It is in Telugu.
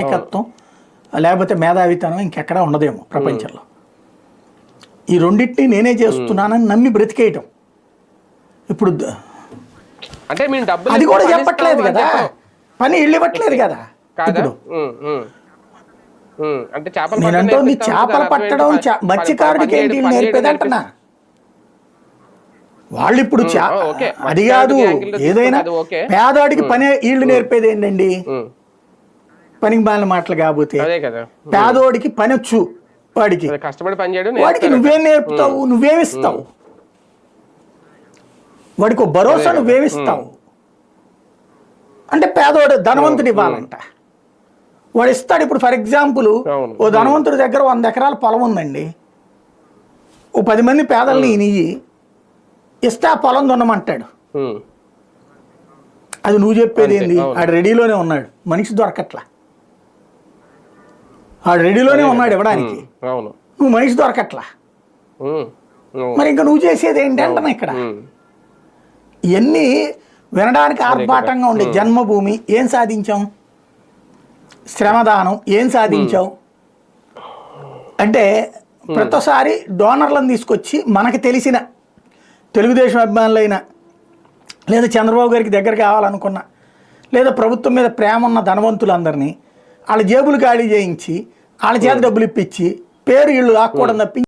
నాయకత్వం లేకపోతే మేధావితనం ఇంకెక్కడా ఉండదేమో ప్రపంచంలో. ఈ రెండింటిని నేనే చేస్తున్నానని నమ్మి బ్రతికేయటం. ఇప్పుడు అంటే మేము డబ్బులు అది కూడా చెప్పట్లేదు కదా, పని ఇళ్ళు ఇవ్వట్లేదు కదా. ఇప్పుడు అంటే నేనంటోంది చేపలు పట్టడం మత్స్యకారుడికి ఏంటి నేర్పేది అంటున్నా. వాళ్ళు ఇప్పుడు అది కాదు, ఏదైనా పేదాడికి పని వీళ్ళు నేర్పేది ఏంటండి? పనికి మాలిన మాటలు కాకపోతే పేదోడికి పని వచ్చు, వాడికి కష్టపడి పని చేయడం, వాడికి నువ్వేం నేర్పుతావు, నువ్వేమిస్తావు, వాడికి ఒక భరోసా నువ్వేమిస్తావు అంటే పేదోడు ధనవంతుడు ఇవ్వాలంట, వాడు ఇస్తాడు. ఇప్పుడు ఫర్ ఎగ్జాంపుల్ ఓ ధనవంతుడి దగ్గర 100 ఎకరాల పొలం ఉందండి, ఓ 10 మంది పేదల్ని ఈయనయ్యి ఇస్తే ఆ పొలం దున్నమంటాడు. అది నువ్వు చెప్పేది ఏంది? ఆడు రెడీలోనే ఉన్నాడు, మనిషి దొరకట్లా, ఆడు రెడీలోనే ఉన్నాడు ఇవ్వడానికి, నువ్వు మనిషి దొరకట్లా, మరి ఇంకా నువ్వు చేసేది ఏంటి అంటున్నా. ఇక్కడ ఇవన్నీ వినడానికి ఆర్భాటంగా ఉండే. జన్మభూమి ఏం సాధించాం, శ్రమదానం ఏం సాధించాం అంటే ప్రతిసారి డోనర్లను తీసుకొచ్చి మనకు తెలిసిన తెలుగుదేశం అభిమానులైనా లేదా చంద్రబాబు గారికి దగ్గర కావాలనుకున్నా లేదా ప్రభుత్వం మీద ప్రేమ ఉన్న ధనవంతులందరినీ వాళ్ళ జేబులు ఖాళీ చేయించి వాళ్ళ చేత డబ్బులు ఇప్పించి పేరు ఇళ్ళు ఆక్కూడని తప్పి